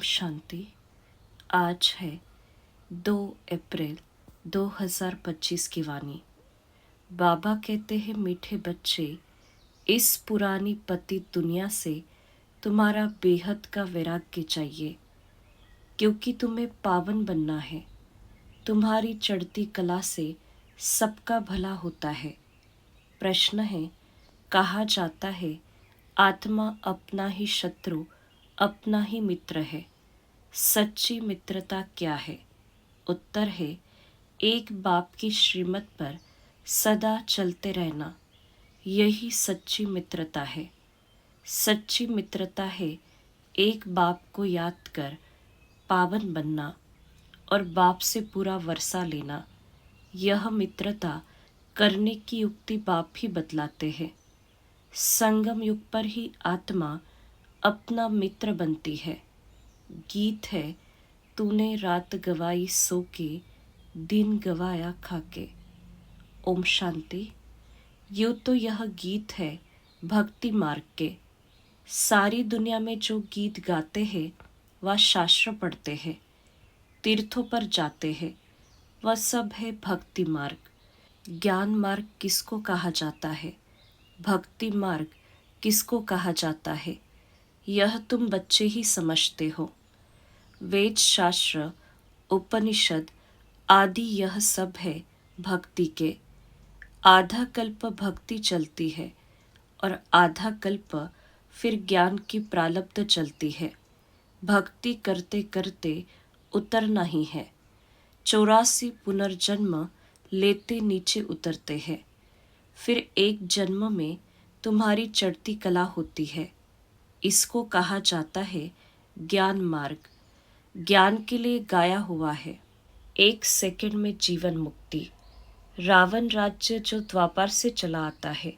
शांति। आज है 2 अप्रैल 2025 की वाणी। बाबा कहते हैं, मीठे बच्चे, इस पुरानी पतित दुनिया से तुम्हारा बेहद का वैराग्य चाहिए, क्योंकि तुम्हें पावन बनना है। तुम्हारी चढ़ती कला से सबका भला होता है। प्रश्न है, कहा जाता है आत्मा अपना ही शत्रु अपना ही मित्र है। सच्ची मित्रता क्या है? उत्तर है, एक बाप की श्रीमत पर सदा चलते रहना। यही सच्ची मित्रता है। सच्ची मित्रता है एक बाप को याद कर पावन बनना और बाप से पूरा वर्षा लेना। यह मित्रता करने की युक्ति बाप ही बतलाते हैं। संगम युग पर ही आत्मा अपना मित्र बनती है। गीत है, तूने रात गवाई सो के, दिन गवाया खाके। ओम शांति। यूँ तो यह गीत है भक्ति मार्ग के। सारी दुनिया में जो गीत गाते हैं वह शास्त्र पढ़ते हैं, तीर्थों पर जाते हैं, वह सब है भक्ति मार्ग। ज्ञान मार्ग किसको कहा जाता है? भक्ति मार्ग किसको कहा जाता है? यह तुम बच्चे ही समझते हो। वेद शास्त्र, उपनिषद आदि यह सब है भक्ति के। आधा कल्प भक्ति चलती है और आधा कल्प फिर ज्ञान की प्रारब्ध चलती है। भक्ति करते करते उतरना ही है। 84 पुनर्जन्म लेते नीचे उतरते हैं। फिर एक जन्म में तुम्हारी चढ़ती कला होती है। इसको कहा जाता है ज्ञान मार्ग। ज्ञान के लिए गाया हुआ है 1 सेकंड में जीवन मुक्ति। रावण राज्य जो द्वापर से चला आता है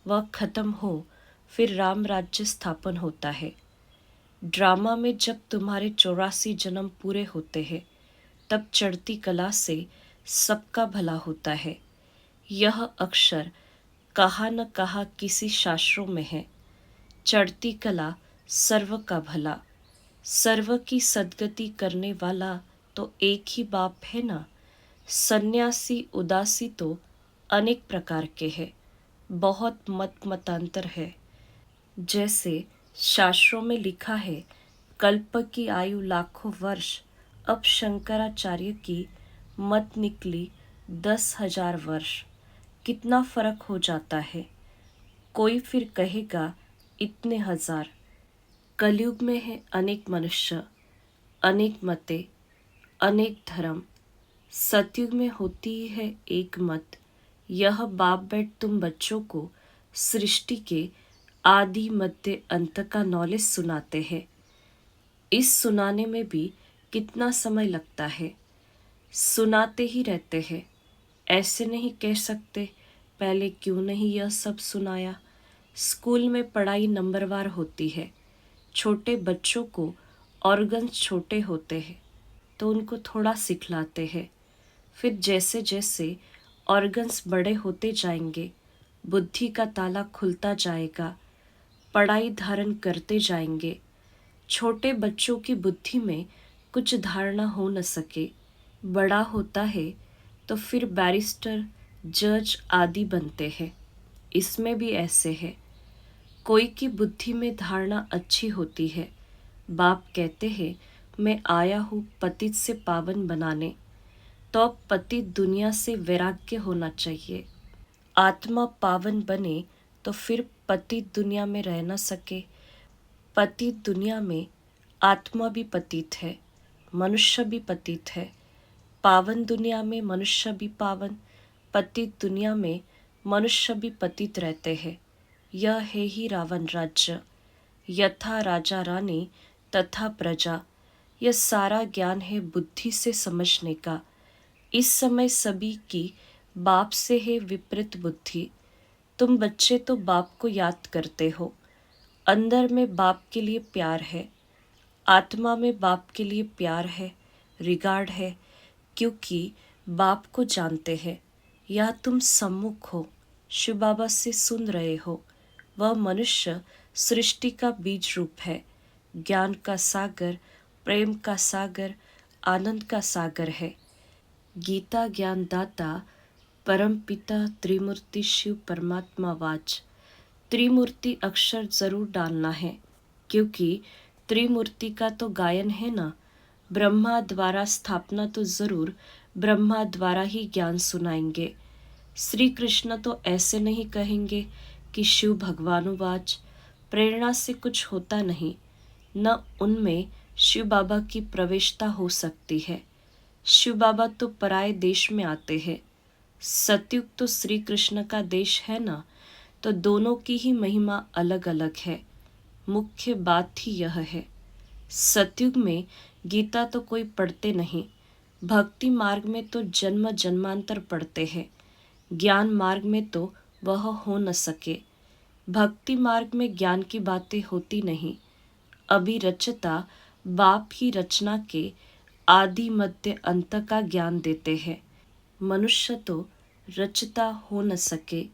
वह खत्म हो, फिर राम राज्य स्थापन होता है। ड्रामा में जब तुम्हारे 84 जन्म पूरे होते हैं तब चढ़ती कला से सबका भला होता है। यह अक्षर कहा न कहा किसी शास्त्रों में है। चढ़ती कला सर्व का भला। सर्व की सद्गति करने वाला तो एक ही बाप है ना। सन्यासी उदासी तो अनेक प्रकार के हैं, बहुत मतांतर है। जैसे शास्त्रों में लिखा है, कल्प की आयु लाखों वर्ष, अब शंकराचार्य की मत निकली 10,000 वर्ष। कितना फर्क हो जाता है। कोई फिर कहेगा इतने हजार। कलयुग में है अनेक मनुष्य, अनेक मतें, अनेक धर्म। सतयुग में होती ही है एक मत। यह बाप बैठ तुम बच्चों को सृष्टि के आदि मध्य अंत का नॉलेज सुनाते हैं। इस सुनाने में भी कितना समय लगता है। सुनाते ही रहते हैं। ऐसे नहीं कह सकते पहले क्यों नहीं यह सब सुनाया। स्कूल में पढ़ाई नंबरवार होती है। छोटे बच्चों को ऑर्गन्स छोटे होते हैं तो उनको थोड़ा सिखलाते हैं। फिर जैसे जैसे ऑर्गन्स बड़े होते जाएंगे, बुद्धि का ताला खुलता जाएगा, पढ़ाई धारण करते जाएंगे। छोटे बच्चों की बुद्धि में कुछ धारणा हो न सके, बड़ा होता है तो फिर बैरिस्टर, जज आदि बनते हैं। इसमें भी ऐसे है। कोई की बुद्धि में धारणा अच्छी होती है। बाप कहते हैं, मैं आया हूँ पतित से पावन बनाने। तो अब पतित दुनिया से वैराग्य होना चाहिए। आत्मा पावन बने तो फिर पतित दुनिया में रह न सके। पतित दुनिया में आत्मा भी पतित है, मनुष्य भी पतित है। पावन दुनिया में मनुष्य भी पावन, पतित दुनिया में मनुष्य भी पतित रहते हैं। यह है ही रावण राज्य। यथा राजा रानी तथा प्रजा। यह सारा ज्ञान है बुद्धि से समझने का। इस समय सभी की बाप से है विपरीत बुद्धि। तुम बच्चे तो बाप को याद करते हो। अंदर में बाप के लिए प्यार है, आत्मा में बाप के लिए प्यार है, रिगार्ड है, क्योंकि बाप को जानते हैं। या तुम सम्मुख हो, शिव बाबा से सुन रहे हो। वह मनुष्य सृष्टि का बीज रूप है, ज्ञान का सागर प्रेम का सागर, आनंद का सागर है। गीता ज्ञान दाता परम पिता त्रिमूर्ति शिव परमात्मा वाच। त्रिमूर्ति अक्षर जरूर डालना है, क्योंकि त्रिमूर्ति का तो गायन है ना। ब्रह्मा द्वारा स्थापना तो जरूर ब्रह्मा द्वारा ही ज्ञान सुनाएंगे। श्री कृष्ण तो ऐसे नहीं कहेंगे कि शिव भगवानुवाच। प्रेरणा से कुछ होता नहीं, न उनमें शिव बाबा की प्रवेशता हो सकती है। शिव बाबा तो पराये देश में आते हैं। सतयुग तो श्री कृष्ण का देश है ना, तो दोनों की ही महिमा अलग अलग है। मुख्य बात ही यह है। सतयुग में गीता तो कोई पढ़ते नहीं, भक्ति मार्ग में तो जन्म जन्मांतर पढ़ते हैं। ज्ञान मार्ग में तो वह हो न सके। भक्ति मार्ग में ज्ञान की बातें होती नहीं। अभी रचता बाप ही रचना के आदि मध्य अंत का ज्ञान देते हैं। मनुष्य तो रचता हो न सके।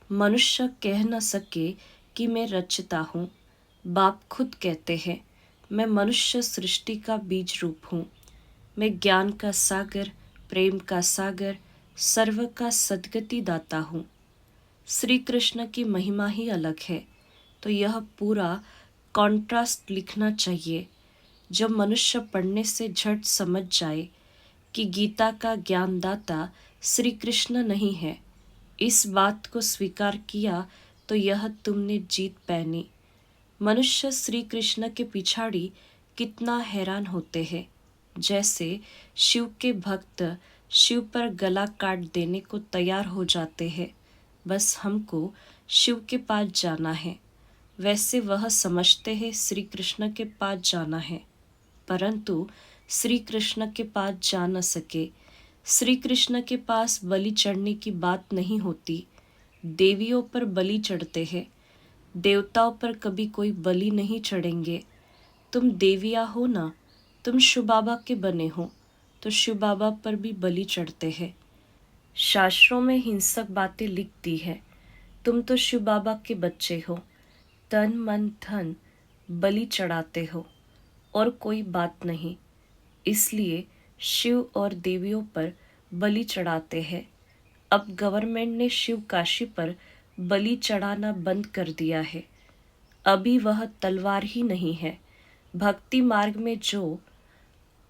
मनुष्य कह न सके कि मैं रचता हूँ। बाप खुद कहते हैं, मैं मनुष्य सृष्टि का बीज रूप हूँ। मैं ज्ञान का सागर, प्रेम का सागर, सर्व का सद्गति दाता हूँ। श्री कृष्ण की महिमा ही अलग है, तो यह पूरा कॉन्ट्रास्ट लिखना चाहिए। जब मनुष्य पढ़ने से झट समझ जाए कि गीता का ज्ञानदाता श्री कृष्ण नहीं है, इस बात को स्वीकार किया तो यह तुमने जीत पहनी। मनुष्य श्री कृष्ण के पिछाड़ी कितना हैरान होते हैं। जैसे शिव के भक्त शिव पर गला काट देने को तैयार हो जाते हैं, बस हमको शिव के पास जाना है। वैसे वह समझते हैं श्री कृष्ण के पास जाना है, परंतु श्री कृष्ण के पास जा न सके। श्री कृष्ण के पास बलि चढ़ने की बात नहीं होती। देवियों पर बलि चढ़ते हैं, देवताओं पर कभी कोई बलि नहीं चढ़ेंगे। तुम देवियाँ हो ना, तुम शिव बाबा के बने हो, तो शिव बाबा पर भी बलि चढ़ते हैं। शास्त्रों में हिंसक बातें लिख दी है। तुम तो शिव बाबा के बच्चे हो, तन मन धन बलि चढ़ाते हो और कोई बात नहीं, इसलिए शिव और देवियों पर बलि चढ़ाते हैं। अब गवर्नमेंट ने शिव काशी पर बलि चढ़ाना बंद कर दिया है। अभी वह तलवार ही नहीं है। भक्ति मार्ग में जो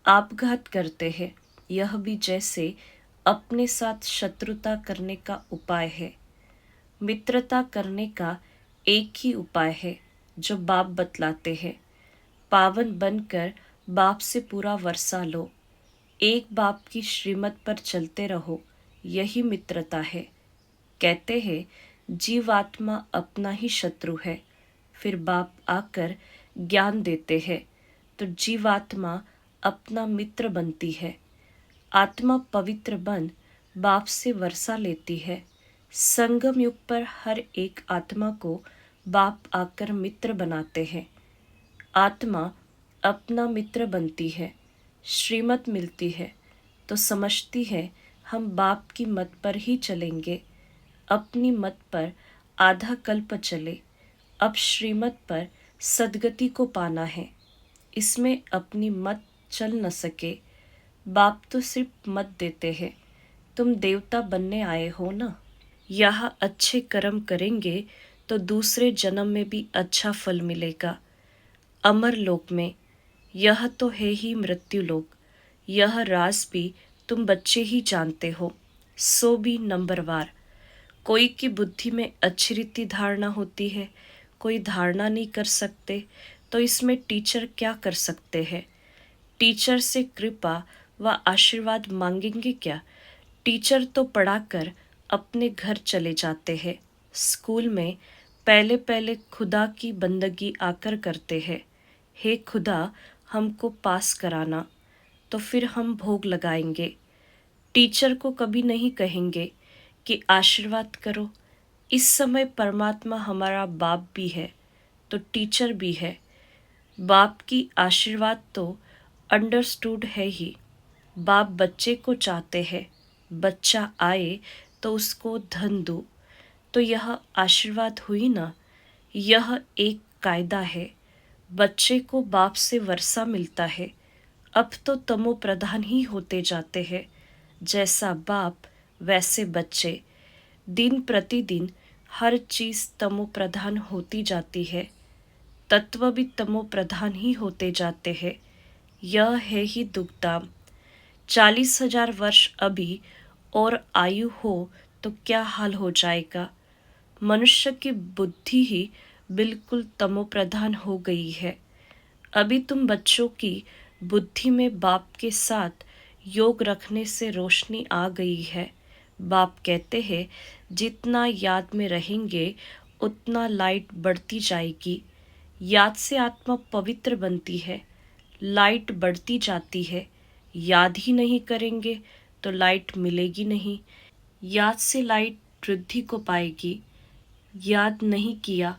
आपघात करते हैं, यह भी जैसे अपने साथ शत्रुता करने का उपाय है। मित्रता करने का एक ही उपाय है जो बाप बतलाते हैं। पावन बनकर बाप से पूरा वर्षा लो, एक बाप की श्रीमत पर चलते रहो, यही मित्रता है। कहते हैं जीवात्मा अपना ही शत्रु है, फिर बाप आकर ज्ञान देते हैं तो जीवात्मा अपना मित्र बनती है। आत्मा पवित्र बन बाप से वर्षा लेती है। संगम युग पर हर एक आत्मा को बाप आकर मित्र बनाते हैं। आत्मा अपना मित्र बनती है, श्रीमत मिलती है तो समझती है हम बाप की मत पर ही चलेंगे। अपनी मत पर आधा कल्प चले, अब श्रीमत पर सद्गति को पाना है। इसमें अपनी मत चल न सके। बाप तो सिर्फ मत देते हैं, तुम देवता बनने आए हो ना। यहाँ अच्छे कर्म करेंगे तो दूसरे जन्म में भी अच्छा फल मिलेगा। अमर लोक में यह तो है ही मृत्यु लोक। यह राज भी तुम बच्चे ही जानते हो, सो भी नंबरवार। कोई की बुद्धि में अच्छी रीति धारणा होती है, कोई धारणा नहीं कर सकते, तो इसमें टीचर क्या कर सकते हैं। टीचर से कृपा व आशीर्वाद मांगेंगे क्या। टीचर तो पढ़ाकर अपने घर चले जाते हैं। स्कूल में पहले पहले खुदा की बंदगी आकर करते हैं, हे खुदा हमको पास कराना, तो फिर हम भोग लगाएंगे। टीचर को कभी नहीं कहेंगे कि आशीर्वाद करो। इस समय परमात्मा हमारा बाप भी है तो टीचर भी है। बाप की आशीर्वाद तो अंडरस्टूड है ही। बाप बच्चे को चाहते हैं, बच्चा आए तो उसको धन दो, तो यह आशीर्वाद हुई ना। यह एक कायदा है। बच्चे को बाप से वर्षा मिलता है। अब तो तमो प्रधान ही होते जाते हैं। जैसा बाप वैसे बच्चे। दिन प्रतिदिन हर चीज तमो प्रधान होती जाती है। तत्व भी तमो प्रधान ही होते जाते हैं। यह है ही दुखधाम। 40,000 वर्ष अभी और आयु हो तो क्या हाल हो जाएगा। मनुष्य की बुद्धि ही बिल्कुल तमो प्रधान हो गई है। अभी तुम बच्चों की बुद्धि में बाप के साथ योग रखने से रोशनी आ गई है। बाप कहते हैं जितना याद में रहेंगे उतना लाइट बढ़ती जाएगी। याद से आत्मा पवित्र बनती है, लाइट बढ़ती जाती है। याद ही नहीं करेंगे तो लाइट मिलेगी नहीं। याद से लाइट वृद्धि को पाएगी। याद नहीं किया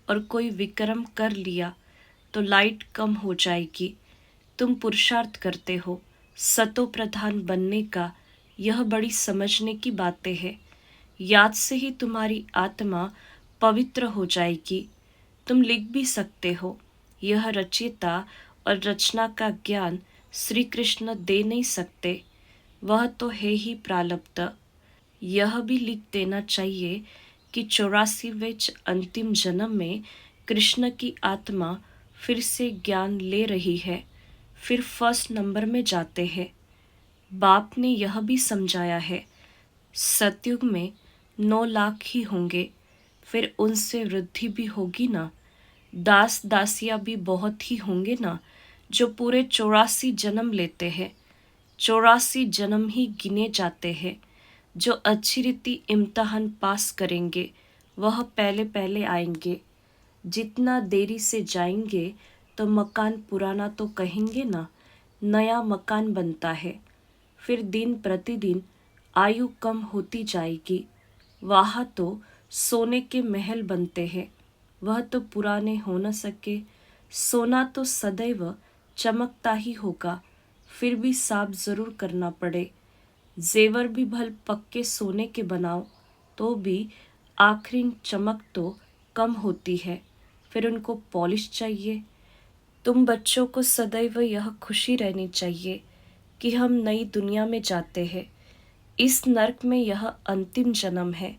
और कोई विक्रम कर लिया तो लाइट कम हो जाएगी। तुम पुरुषार्थ करते हो सतो प्रधान बनने का, यह बड़ी समझने की बातें हैं। याद से ही तुम्हारी आत्मा पवित्र हो जाएगी। तुम लिख भी सकते हो। यह रचयिता और रचना का ज्ञान श्री कृष्ण दे नहीं सकते, वह तो है ही प्रारब्ध। यह भी लिख देना चाहिए कि 84वें अंतिम जन्म में कृष्ण की आत्मा फिर से ज्ञान ले रही है, फिर फर्स्ट नंबर में जाते हैं। बाप ने यह भी समझाया है सतयुग में 9 लाख ही होंगे, फिर उनसे वृद्धि भी होगी ना। दास दासियां भी बहुत ही होंगे ना, जो पूरे 84 जन्म लेते हैं। 84 जन्म ही गिने जाते हैं। जो अच्छी रीति इम्तिहान पास करेंगे वह पहले पहले आएंगे। जितना देरी से जाएंगे तो मकान पुराना तो कहेंगे ना, नया मकान बनता है। फिर दिन प्रतिदिन आयु कम होती जाएगी। वहाँ तो सोने के महल बनते हैं, वह तो पुराने हो न सके। सोना तो सदैव चमकता ही होगा, फिर भी साफ जरूर करना पड़े। जेवर भी भल पक्के सोने के बनाओ तो भी आखिरी चमक तो कम होती है, फिर उनको पॉलिश चाहिए। तुम बच्चों को सदैव यह खुशी रहनी चाहिए कि हम नई दुनिया में जाते हैं। इस नरक में यह अंतिम जन्म है।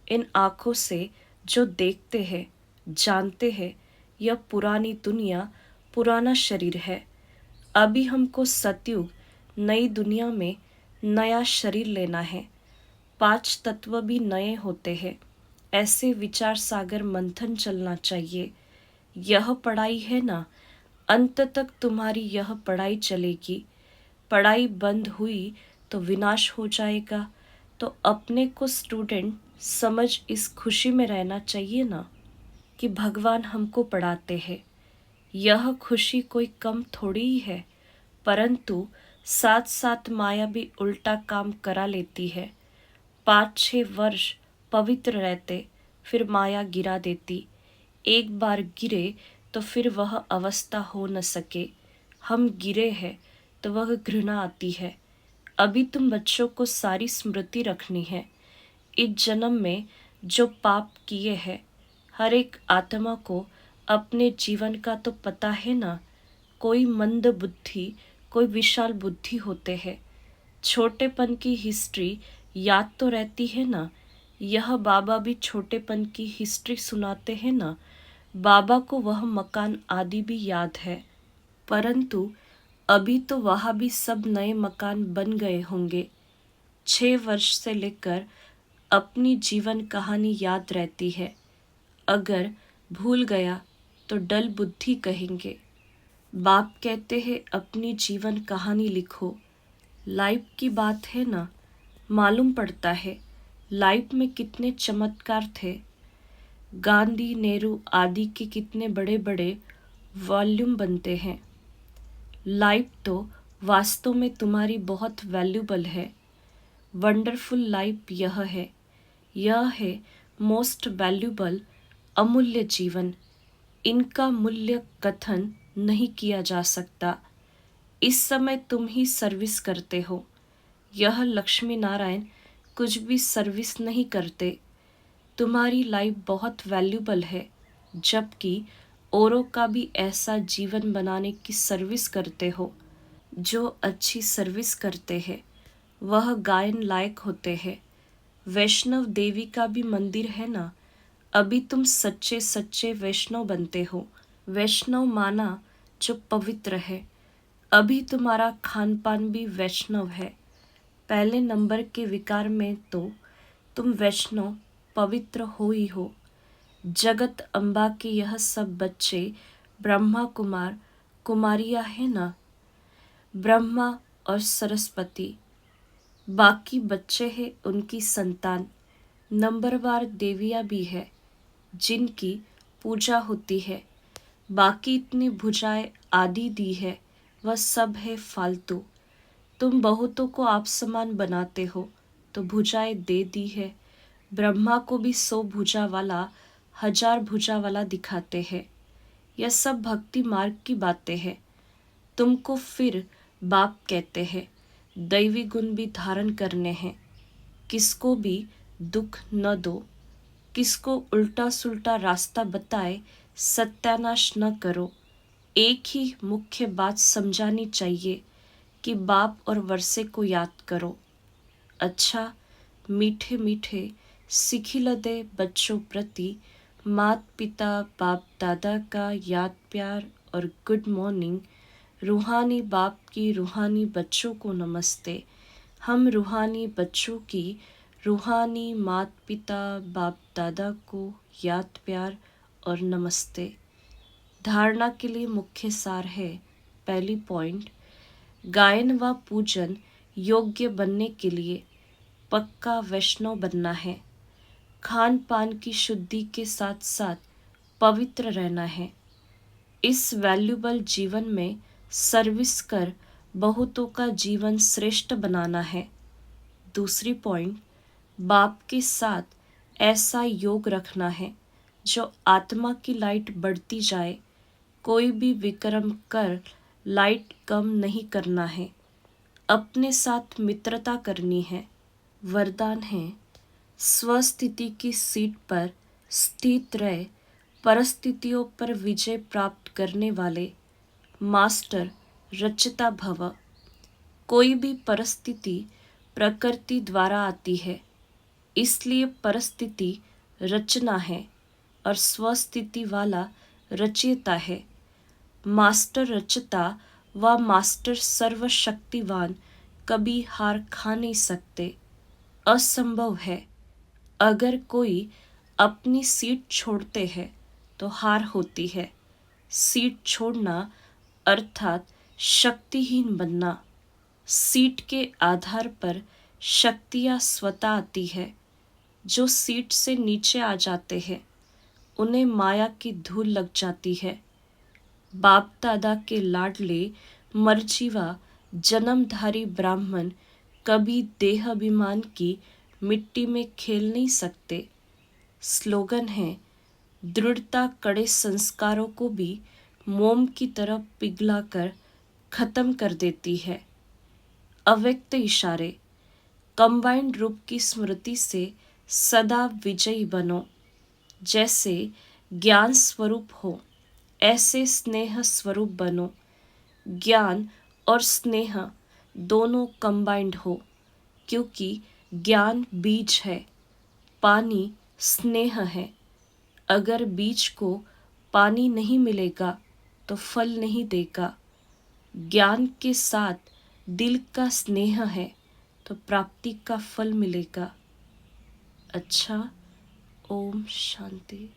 इन आँखों से जो देखते हैं जानते हैं यह पुरानी दुनिया, पुराना शरीर है। अभी हमको सतयुग नई दुनिया में नया शरीर लेना है। 5 तत्व भी नए होते हैं। ऐसे विचार सागर मंथन चलना चाहिए। यह पढ़ाई है ना, अंत तक तुम्हारी यह पढ़ाई चलेगी। पढ़ाई बंद हुई तो विनाश हो जाएगा। तो अपने को स्टूडेंट समझ इस खुशी में रहना चाहिए ना कि भगवान हमको पढ़ाते हैं। यह खुशी कोई कम थोड़ी ही है, परंतु साथ साथ माया भी उल्टा काम करा लेती है। 5-6 वर्ष पवित्र रहते, फिर माया गिरा देती। एक बार गिरे तो फिर वह अवस्था हो न सके। हम गिरे हैं तो वह घृणा आती है। अभी तुम बच्चों को सारी स्मृति रखनी है। इस जन्म में जो पाप किए हैं, हर एक आत्मा को अपने जीवन का तो पता है ना। कोई मंद बुद्धि, कोई विशाल बुद्धि होते हैं। छोटेपन की हिस्ट्री याद तो रहती है ना। यह बाबा भी छोटेपन की हिस्ट्री सुनाते हैं ना। बाबा को वह मकान आदि भी याद है, परंतु अभी तो वहाँ भी सब नए मकान बन गए होंगे। 6 वर्ष से लेकर अपनी जीवन कहानी याद रहती है। अगर भूल गया तो डल बुद्धि कहेंगे। बाप कहते हैं अपनी जीवन कहानी लिखो। लाइफ की बात है ना, मालूम पड़ता है लाइफ में कितने चमत्कार थे। गांधी, नेहरू आदि के कितने बड़े बड़े वॉल्यूम बनते हैं। लाइफ तो वास्तव में तुम्हारी बहुत वैल्यूबल है। वंडरफुल लाइफ यह है। यह है मोस्ट वैल्यूबल, अमूल्य जीवन। इनका मूल्य कथन नहीं किया जा सकता। इस समय तुम ही सर्विस करते हो। यह लक्ष्मी नारायण कुछ भी सर्विस नहीं करते। तुम्हारी लाइफ बहुत वैल्यूबल है, जबकि औरों का भी ऐसा जीवन बनाने की सर्विस करते हो। जो अच्छी सर्विस करते हैं वह गायन लायक होते हैं। वैष्णव देवी का भी मंदिर है ना। अभी तुम सच्चे सच्चे वैष्णव बनते हो। वैष्णव माना जो पवित्र है। अभी तुम्हारा खान पान भी वैष्णव है। पहले नंबर के विकार में तो तुम वैष्णव पवित्र हो ही हो। जगत अम्बा के यह सब बच्चे ब्रह्मा कुमार कुमारियाँ है ना। ब्रह्मा और सरस्वती बाकी बच्चे हैं उनकी संतान। नंबरवार देवियाँ भी है जिनकी पूजा होती है। बाकी इतनी भुजाएं आदि दी है वह सब है फालतू। तुम बहुतों को आप समान बनाते हो तो भुजाएं दे दी है। ब्रह्मा को भी 100 भुजा वाला 1000 भुजा वाला दिखाते हैं। यह सब भक्ति मार्ग की बातें हैं। तुमको फिर बाप कहते हैं। दैवी गुण भी धारण करने हैं। किसको भी दुख न दो। किसको उल्टा सुल्टा रास्ता बताए सत्यानाश न करो। एक ही मुख्य बात समझानी चाहिए कि बाप और वर्षे को याद करो। अच्छा, मीठे मीठे सिखिलदे बच्चों प्रति मात पिता बाप दादा का याद प्यार और गुड मॉर्निंग। रूहानी बाप की रूहानी बच्चों को नमस्ते। हम रूहानी बच्चों की रूहानी मात पिता बाप दादा को याद प्यार और नमस्ते। धारणा के लिए मुख्य सार है। पहली पॉइंट, गायन व पूजन योग्य बनने के लिए पक्का वैष्णव बनना है। खान पान की शुद्धि के साथ साथ पवित्र रहना है। इस वैल्यूबल जीवन में सर्विस कर बहुतों का जीवन श्रेष्ठ बनाना है। दूसरी पॉइंट, बाप के साथ ऐसा योग रखना है जो आत्मा की लाइट बढ़ती जाए। कोई भी विक्रम कर लाइट कम नहीं करना है। अपने साथ मित्रता करनी है। वरदान है, स्वस्थिति की सीट पर स्थित रह परिस्थितियों पर विजय प्राप्त करने वाले मास्टर रचता भव। कोई भी परिस्थिति प्रकृति द्वारा आती है, इसलिए परिस्थिति रचना है और स्वस्थिति वाला रचयिता है। मास्टर रचता व मास्टर सर्वशक्तिवान कभी हार खा नहीं सकते। असंभव है। अगर कोई अपनी सीट छोड़ते हैं तो हार होती है। सीट छोड़ना अर्थात शक्तिहीन बनना। सीट के आधार पर शक्तियाँ स्वतः आती है। जो सीट से नीचे आ जाते हैं उन्हें माया की धूल लग जाती है। बाप दादा के लाडले मरजीवा जन्मधारी ब्राह्मण कभी देह अभिमान की मिट्टी में खेल नहीं सकते। स्लोगन है, दृढ़ता कड़े संस्कारों को भी मोम की तरह पिघलाकर खत्म कर देती है। अव्यक्त इशारे, कंबाइंड रूप की स्मृति से सदा विजयी बनो। जैसे ज्ञान स्वरूप हो ऐसे स्नेह स्वरूप बनो। ज्ञान और स्नेह दोनों कंबाइंड हो, क्योंकि ज्ञान बीज है, पानी स्नेह है। अगर बीज को पानी नहीं मिलेगा तो फल नहीं देगा। ज्ञान के साथ दिल का स्नेह है तो प्राप्ति का फल मिलेगा। अच्छा, ओम शांति।